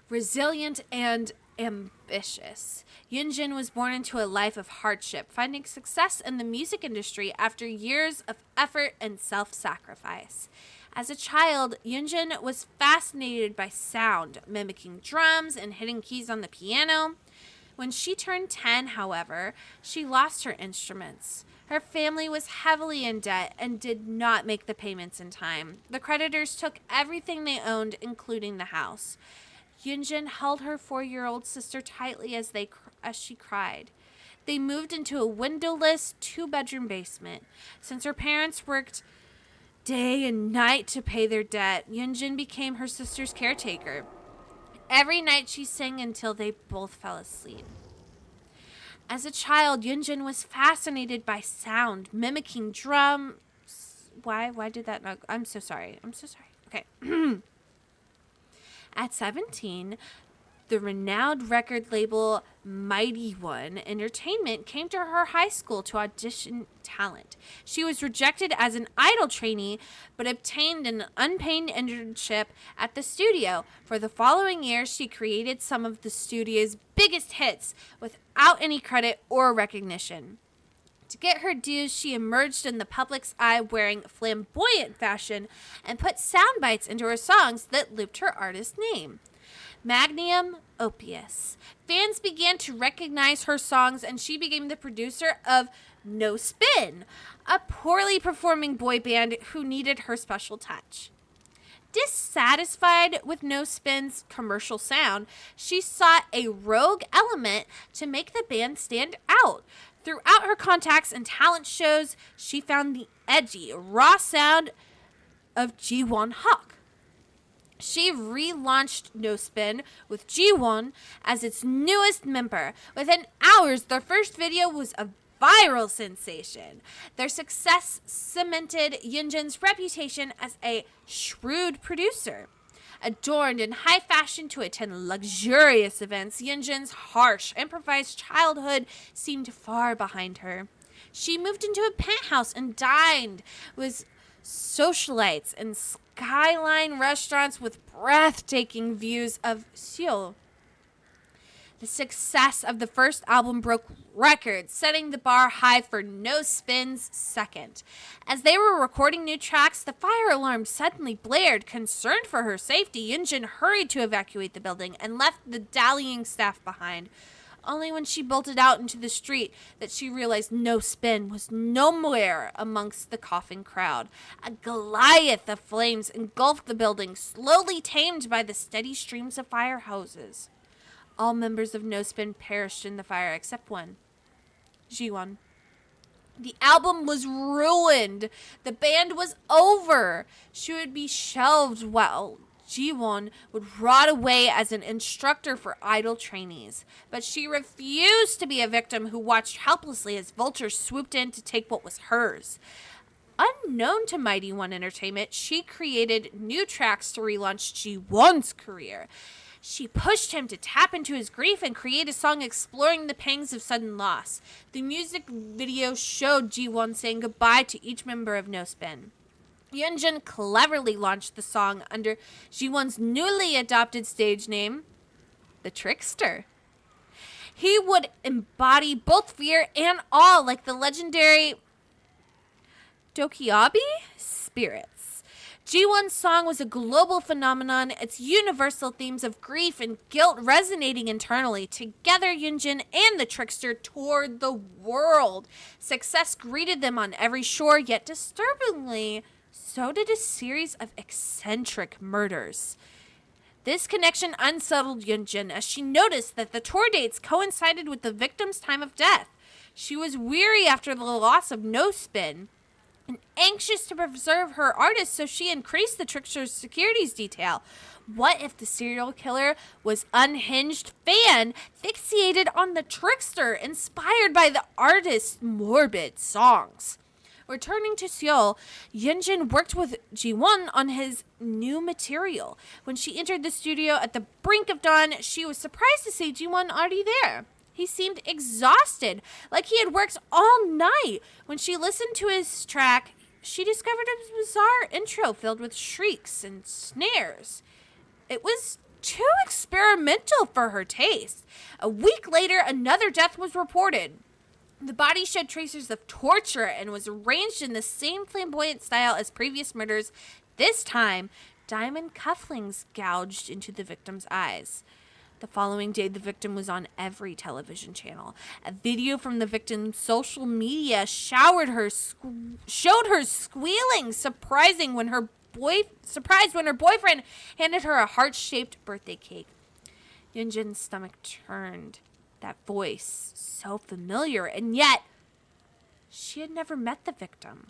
Resilient and ambitious, Yunjin was born into a life of hardship, finding success in the music industry after years of effort and self-sacrifice. As a child, Yunjin was fascinated by sound, mimicking drums and hitting keys on the piano. When she turned 10, however, she lost her instruments. Her family was heavily in debt and did not make the payments in time. The creditors took everything they owned, including the house. Yunjin held her 4-year-old sister tightly as she cried. They moved into a windowless 2-bedroom basement. Since her parents worked day and night to pay their debt, Yunjin became her sister's caretaker. Every night she sang until they both fell asleep. As a child, Yunjin was fascinated by sound, mimicking drums. Why did that not? I'm so sorry. Okay. At 17, the renowned record label Mighty One Entertainment came to her high school to audition talent. She was rejected as an idol trainee, but obtained an unpaid internship at the studio. For the following year, she created some of the studio's biggest hits without any credit or recognition. To get her dues, she emerged in the public's eye wearing flamboyant fashion and put sound bites into her songs that looped her artist name. Magnum Opus. Fans began to recognize her songs, and she became the producer of No Spin, a poorly performing boy band who needed her special touch. Dissatisfied with No Spin's commercial sound, she sought a rogue element to make the band stand out. Throughout her contacts and talent shows, she found the edgy, raw sound of Jiwon Hawk. She relaunched No Spin with Jiwon as its newest member. Within hours, their first video was a viral sensation. Their success cemented Yunjin's reputation as a shrewd producer. Adorned in high fashion to attend luxurious events, Yunjin's harsh, improvised childhood seemed far behind her. She moved into a penthouse and dined with socialites in skyline restaurants with breathtaking views of Seoul. The success of the first album broke records, setting the bar high for No Spin's second. As they were recording new tracks, the fire alarm suddenly blared. Concerned for her safety, Yunjin hurried to evacuate the building and left the dallying staff behind. Only when she bolted out into the street that she realized No Spin was nowhere amongst the coughing crowd. A Goliath of flames engulfed the building, slowly tamed by the steady streams of fire hoses. All members of No Spin perished in the fire except one, Jiwon. The album was ruined. The band was over. She would be shelved while Jiwon would rot away as an instructor for idol trainees. But she refused to be a victim who watched helplessly as vultures swooped in to take what was hers. Unknown to Mighty One Entertainment, she created new tracks to relaunch Jiwon's career. She pushed him to tap into his grief and create a song exploring the pangs of sudden loss. The music video showed Jiwon saying goodbye to each member of No Spin. Yunjin cleverly launched the song under Jiwon's newly adopted stage name, The Trickster. He would embody both fear and awe like the legendary Dokiabi spirits. Jiwon's song was a global phenomenon, its universal themes of grief and guilt resonating internally. Together, Yunjin and the Trickster toured the world. Success greeted them on every shore, yet disturbingly, so did a series of eccentric murders. This connection unsettled Yunjin as she noticed that the tour dates coincided with the victim's time of death. She was weary after the loss of No Spin and anxious to preserve her artist, so she increased the Trickster's securities detail. What if the serial killer was unhinged fan fixated on the Trickster, inspired by the artist's morbid songs? Returning to Seoul, Yunjin worked with Jiwon on his new material. When she entered the studio at the brink of dawn, she was surprised to see Jiwon already there. He seemed exhausted, like he had worked all night. When she listened to his track, she discovered a bizarre intro filled with shrieks and snares. It was too experimental for her taste. A week later, another death was reported. The body showed traces of torture and was arranged in the same flamboyant style as previous murders. This time, diamond cufflinks gouged into the victim's eyes. The following day, the victim was on every television channel. A video from the victim's social media showed her squealing, surprised when her boyfriend handed her a heart-shaped birthday cake. Yunjin's stomach turned. That voice, so familiar, and yet she had never met the victim.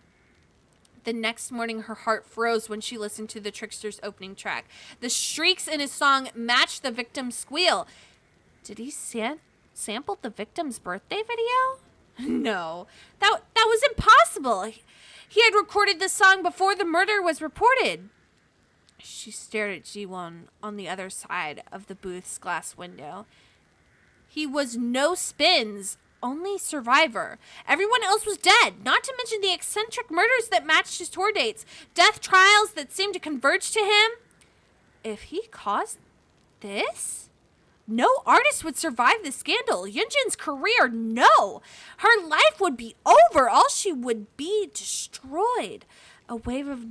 The next morning, her heart froze when she listened to the trickster's opening track. The shrieks in his song matched the victim's squeal. Did he sample the victim's birthday video? No, that was impossible. He had recorded the song before the murder was reported. She stared at Jiwon on the other side of the booth's glass window. He was no spins, only survivor. Everyone else was dead, not to mention the eccentric murders that matched his tour dates, death trials that seemed to converge to him. If he caused this, no artist would survive the scandal. Yunjin's career, no. Her life would be over. All she would be destroyed. A wave of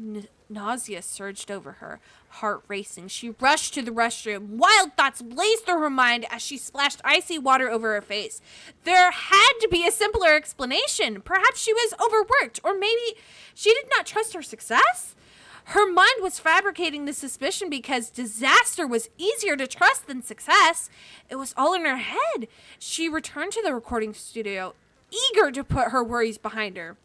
nausea surged over her, heart racing. She rushed to the restroom. Wild thoughts blazed through her mind as she splashed icy water over her face. There had to be a simpler explanation. Perhaps she was overworked, or maybe she did not trust her success. Her mind was fabricating the suspicion because disaster was easier to trust than success. It was all in her head. She returned to the recording studio, eager to put her worries behind her.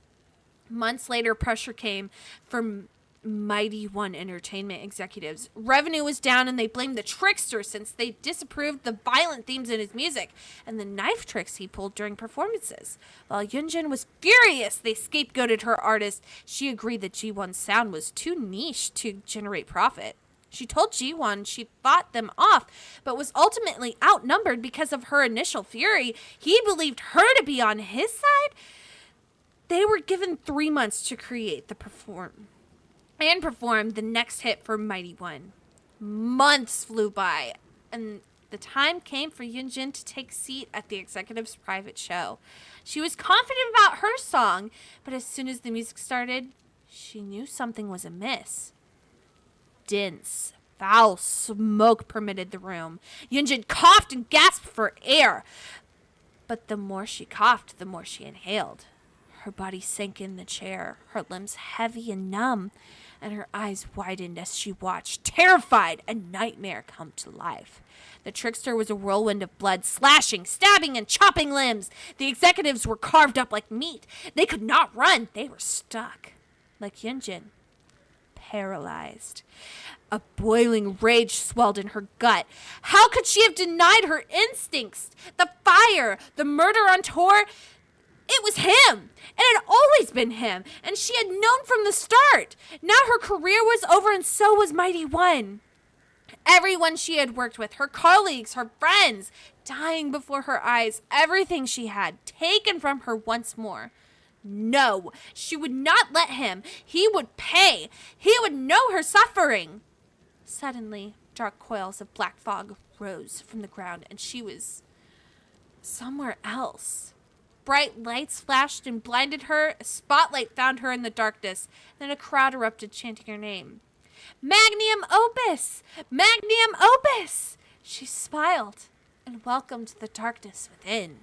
Months later, pressure came from Mighty One Entertainment executives. Revenue was down and they blamed the trickster since they disapproved the violent themes in his music and the knife tricks he pulled during performances. While Yunjin was furious they scapegoated her artist, she agreed that G1's sound was too niche to generate profit. She told G1 she fought them off, but was ultimately outnumbered because of her initial fury. He believed her to be on his side. They were given 3 months to create perform the next hit for Mighty One. Months flew by, and the time came for Yunjin to take a seat at the executive's private show. She was confident about her song, but as soon as the music started, she knew something was amiss. Dense, foul smoke permeated the room. Yunjin coughed and gasped for air, but the more she coughed, the more she inhaled. Her body sank in the chair, her limbs heavy and numb, and her eyes widened as she watched, terrified, a nightmare come to life. The trickster was a whirlwind of blood, slashing, stabbing, and chopping limbs. The executives were carved up like meat. They could not run. They were stuck, like Yunjin, paralyzed. A boiling rage swelled in her gut. How could she have denied her instincts? The fire, the murder on tour. It was him. It had always been him, and she had known from the start. Now her career was over, and so was Mighty One. Everyone she had worked with, her colleagues, her friends, dying before her eyes, everything she had taken from her once more. No, she would not let him. He would pay. He would know her suffering. Suddenly, dark coils of black fog rose from the ground, and she was somewhere else. Bright lights flashed and blinded her. A spotlight found her in the darkness. Then a crowd erupted, chanting her name. Magnum opus! Magnum opus! She smiled and welcomed the darkness within.